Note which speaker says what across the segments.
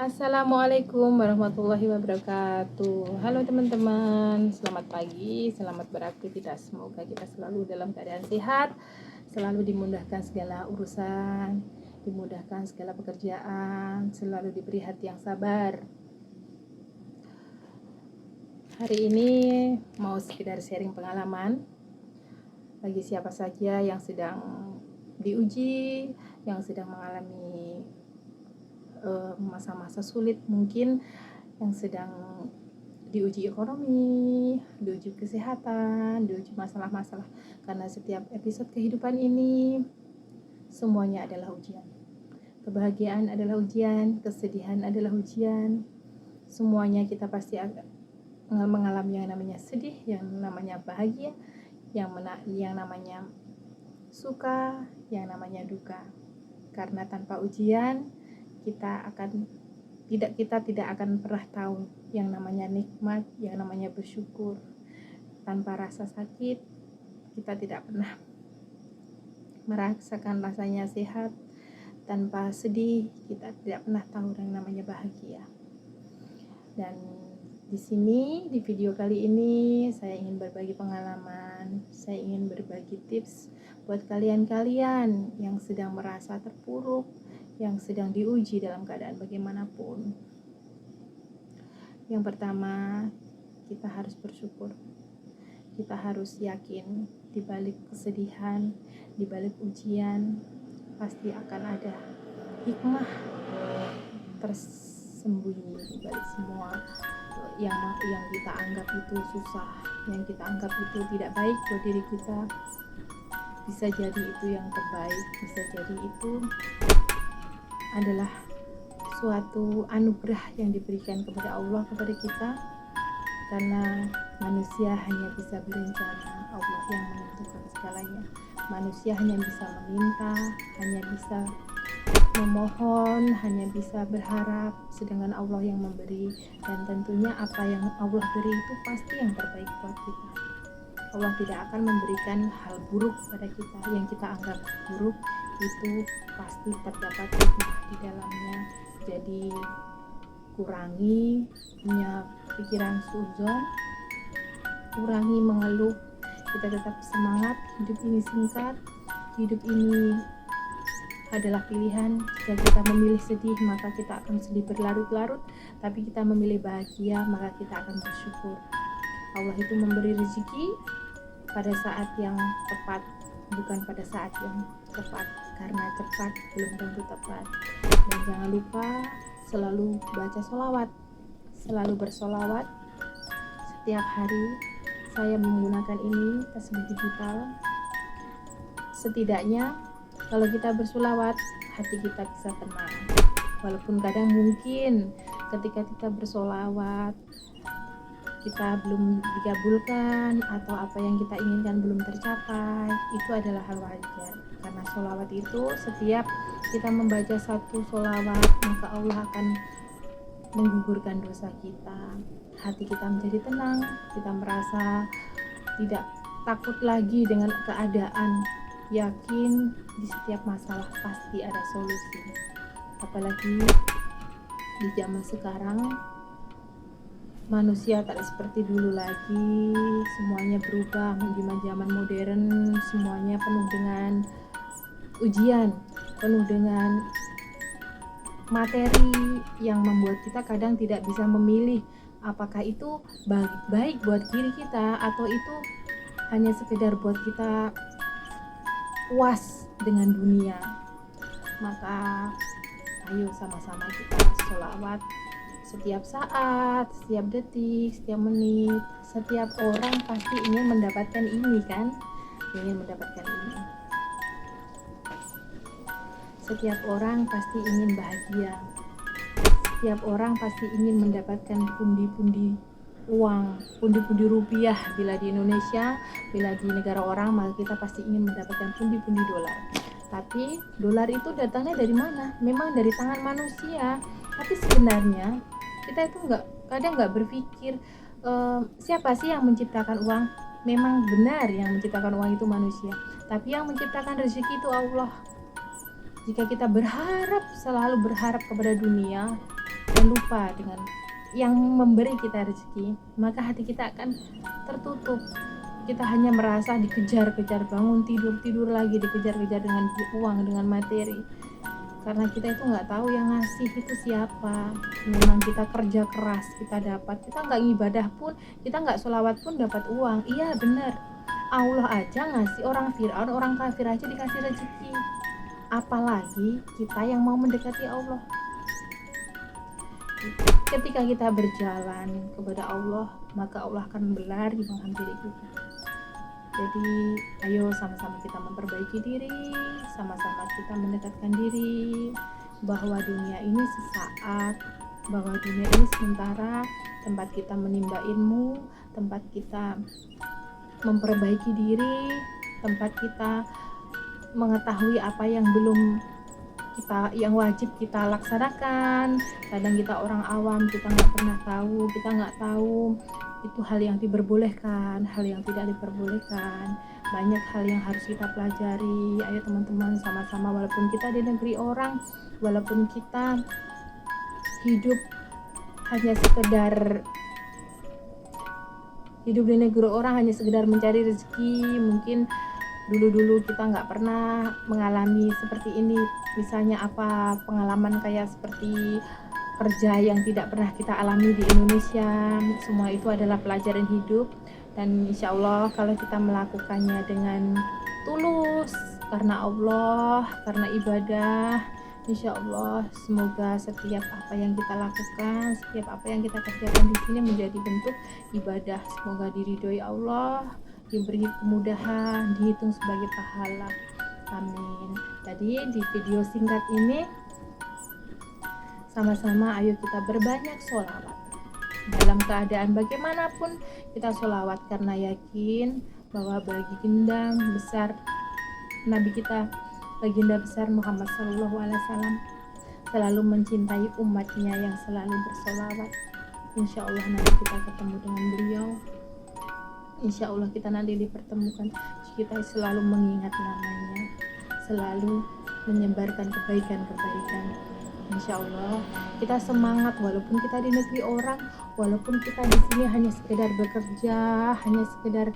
Speaker 1: Assalamualaikum warahmatullahi wabarakatuh. Halo teman-teman, selamat pagi, selamat beraktivitas. Semoga kita selalu dalam keadaan sehat, selalu dimudahkan segala urusan, dimudahkan segala pekerjaan, selalu diberi hati yang sabar. Hari ini mau sekedar sharing pengalaman bagi siapa saja yang sedang diuji, yang sedang mengalami masa-masa sulit, mungkin yang sedang diuji ekonomi, diuji kesehatan, diuji masalah-masalah. Karena setiap episode kehidupan ini semuanya adalah ujian. Kebahagiaan adalah ujian, kesedihan adalah ujian. Semuanya kita pasti mengalami yang namanya sedih, yang namanya bahagia, yang namanya suka, yang namanya duka. Karena tanpa ujian kita tidak akan pernah tahu yang namanya nikmat, yang namanya bersyukur. Tanpa rasa sakit kita tidak pernah merasakan rasanya sehat. Tanpa sedih kita tidak pernah tahu yang namanya bahagia. Dan di sini, di video kali ini saya ingin berbagi pengalaman, saya ingin berbagi tips buat kalian-kalian yang sedang merasa terpuruk, yang sedang diuji dalam keadaan bagaimanapun. Yang pertama, kita harus bersyukur. Kita harus yakin di balik kesedihan, di balik ujian pasti akan ada hikmah tersembunyi di balik semua yang kita anggap itu susah, yang kita anggap itu tidak baik buat diri kita. Bisa jadi itu yang terbaik, bisa jadi itu adalah suatu anugerah yang diberikan kepada Allah kepada kita, karena manusia hanya bisa berencana, Allah yang menentukan segalanya. Manusia hanya bisa meminta, hanya bisa memohon, hanya bisa berharap, sedangkan Allah yang memberi. Dan tentunya apa yang Allah beri itu pasti yang terbaik buat kita. Allah tidak akan memberikan hal buruk pada kita. Yang kita anggap buruk itu pasti terdapat hikmah di dalamnya. Jadi kurangi punya pikiran suudzon, kurangi mengeluh. Kita tetap semangat. Hidup ini singkat, hidup ini adalah pilihan. Jika kita memilih sedih, maka kita akan sedih berlarut-larut. Tapi kita memilih bahagia, maka kita akan bersyukur. Allah itu memberi rezeki pada saat yang tepat, bukan pada saat yang tepat. Karena cepat belum tentu tepat. Dan jangan lupa selalu baca sholawat, selalu bersolawat. Setiap hari saya menggunakan ini, tasbih digital. Setidaknya kalau kita bersolawat, hati kita bisa tenang. Walaupun kadang mungkin ketika kita bersolawat kita belum dikabulkan, atau apa yang kita inginkan belum tercapai, itu adalah hal wajar. Karena sholawat itu, setiap kita membaca satu sholawat, maka Allah akan menggugurkan dosa kita. Hati kita menjadi tenang, kita merasa tidak takut lagi dengan keadaan. Yakin di setiap masalah pasti ada solusi. Apalagi di zaman sekarang, manusia tak seperti dulu lagi. Semuanya berubah menjadi zaman modern. Semuanya penuh dengan ujian, penuh dengan materi yang membuat kita kadang tidak bisa memilih apakah itu baik buat diri kita, atau itu hanya sekedar buat kita puas dengan dunia. Maka ayo sama-sama kita sholawat setiap saat, setiap detik, setiap menit. Setiap orang pasti ingin mendapatkan ini kan, ingin mendapatkan ini. Setiap orang pasti ingin bahagia. Setiap orang pasti ingin mendapatkan pundi-pundi uang, pundi-pundi rupiah. Bila di Indonesia, bila di negara orang, maka kita pasti ingin mendapatkan pundi-pundi dolar. Tapi dolar itu datangnya dari mana? Memang dari tangan manusia. Tapi sebenarnya kita itu kadang nggak berpikir siapa sih yang menciptakan uang. Memang benar yang menciptakan uang itu manusia, tapi yang menciptakan rezeki itu Allah. Jika kita selalu berharap kepada dunia, dan lupa dengan yang memberi kita rezeki, maka hati kita akan tertutup. Kita hanya merasa dikejar-kejar, bangun tidur lagi dikejar-kejar dengan uang, dengan materi, karena kita itu nggak tahu yang ngasih itu siapa. Memang kita kerja keras kita dapat, kita nggak ngibadah pun, kita nggak sholawat pun dapat uang. Iya benar, Allah aja ngasih, orang Fir'aun, orang kafir aja dikasih rezeki, apalagi kita yang mau mendekati Allah. Ketika kita berjalan kepada Allah, maka Allah akan berlari menghampiri kita. Jadi ayo sama-sama kita memperbaiki diri, sama-sama kita mendekatkan diri bahwa dunia ini sesaat, bahwa dunia ini sementara, tempat kita menimba ilmu, tempat kita memperbaiki diri, tempat kita mengetahui apa yang belum kita, yang wajib kita laksanakan. Kadang kita orang awam, kita nggak pernah tahu, kita nggak tahu itu hal yang diperbolehkan, hal yang tidak diperbolehkan. Banyak hal yang harus kita pelajari. Ayo teman-teman, sama-sama, walaupun kita di negeri orang, walaupun kita hidup hanya sekedar hidup di negeri orang, hanya sekedar mencari rezeki, mungkin dulu-dulu kita nggak pernah mengalami seperti ini. Misalnya apa pengalaman kayak seperti kerja yang tidak pernah kita alami di Indonesia. Semua itu adalah pelajaran hidup, dan insya Allah kalau kita melakukannya dengan tulus karena Allah, karena ibadah, insya Allah semoga setiap apa yang kita lakukan, setiap apa yang kita kerjakan di sini menjadi bentuk ibadah. Semoga diridhoi Allah, diberi kemudahan, dihitung sebagai pahala. Amin. Jadi di video singkat ini sama-sama ayo kita berbanyak sholawat. Dalam keadaan bagaimanapun kita sholawat, karena yakin bahwa baginda besar Nabi kita, baginda besar Muhammad SAW selalu mencintai umatnya yang selalu bersolawat. Insya Allah nanti kita ketemu dengan beliau. Insya Allah kita nanti dipertemukan. Kita selalu mengingat namanya, selalu menyebarkan kebaikan-kebaikan. Insya Allah kita semangat, walaupun kita di negeri orang, walaupun kita di sini hanya sekedar bekerja, hanya sekedar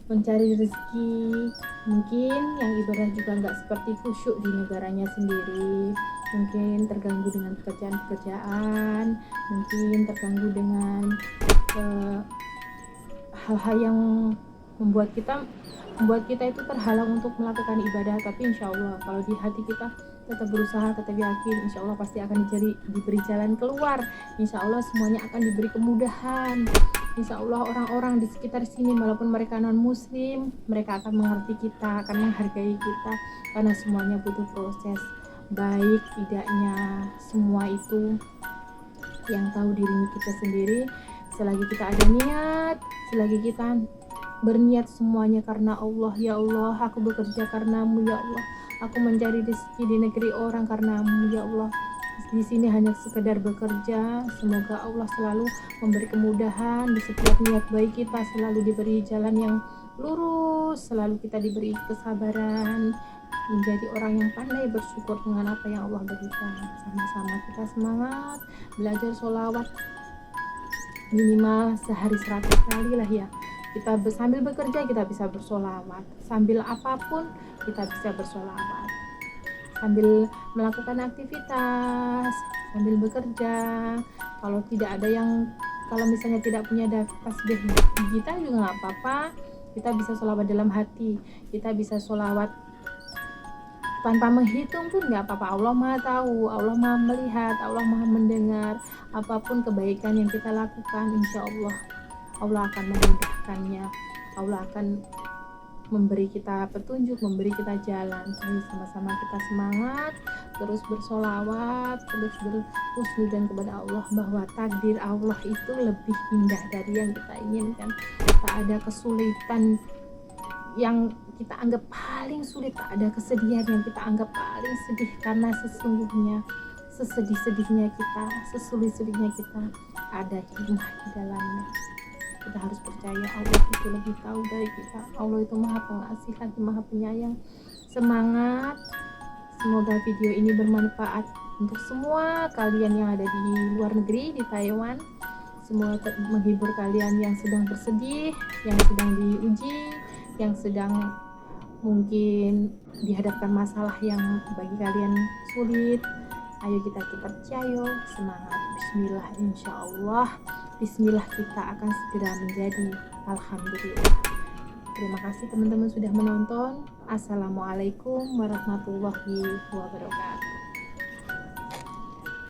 Speaker 1: mencari rezeki. Mungkin yang ibadah juga nggak seperti khusyuk di negaranya sendiri, mungkin terganggu dengan pekerjaan-pekerjaan, mungkin terganggu dengan hal-hal yang membuat kita itu terhalang untuk melakukan ibadah. Tapi insya Allah kalau di hati kita tetap berusaha, tetap yakin, insya Allah pasti akan diberi jalan keluar. Insya Allah semuanya akan diberi kemudahan. Insya Allah orang-orang di sekitar sini, walaupun mereka non muslim, mereka akan mengerti kita, akan menghargai kita, karena semuanya butuh proses. Baik tidaknya semua itu yang tahu diri kita sendiri. Selagi kita ada niat, selagi kita berniat semuanya karena Allah, ya Allah aku bekerja karenamu, ya Allah aku mencari rezeki di negeri orang karenamu, ya Allah di sini hanya sekedar bekerja. Semoga Allah selalu memberi kemudahan di setiap niat baik kita, selalu diberi jalan yang lurus, selalu kita diberi kesabaran, menjadi orang yang pandai bersyukur dengan apa yang Allah berikan. Sama-sama kita semangat belajar sholawat minimal sehari 100 kali lah ya. Kita sambil bekerja kita bisa bersolawat, sambil apapun kita bisa bersolawat, sambil melakukan aktivitas, sambil bekerja. Kalau tidak ada yang, kalau misalnya tidak punya tasbih digital juga nggak apa-apa, kita bisa solawat dalam hati, kita bisa solawat tanpa menghitung pun nggak apa-apa. Allah Maha tahu, Allah Maha melihat, Allah Maha mendengar. Apapun kebaikan yang kita lakukan, insya Allah Allah akan memudahkannya. Allah akan memberi kita petunjuk, memberi kita jalan. Ayo sama-sama kita semangat, terus bersolawat, terus berhusnudzon kepada Allah, bahwa takdir Allah itu lebih indah dari yang kita inginkan. Tak ada kesulitan yang kita anggap paling sulit, tak ada kesedihan yang kita anggap paling sedih, karena sesungguhnya sesedih-sedihnya kita, sesulit-sulitnya kita, ada hikmah di dalamnya. Kita harus percaya Allah itu lebih tahu dari kita. Allah itu Maha Pengasih lagi Maha Penyayang. Semangat, semoga video ini bermanfaat Untuk semua kalian yang ada di luar negeri, di Taiwan, semua menghibur kalian yang sedang bersedih, yang sedang diuji, yang sedang mungkin dihadapkan masalah yang bagi kalian sulit. Ayo kita percaya, semangat, bismillah, insya Allah bismillah kita akan segera menjadi. Alhamdulillah. Terima kasih teman-teman sudah menonton. Assalamualaikum warahmatullahi wabarakatuh.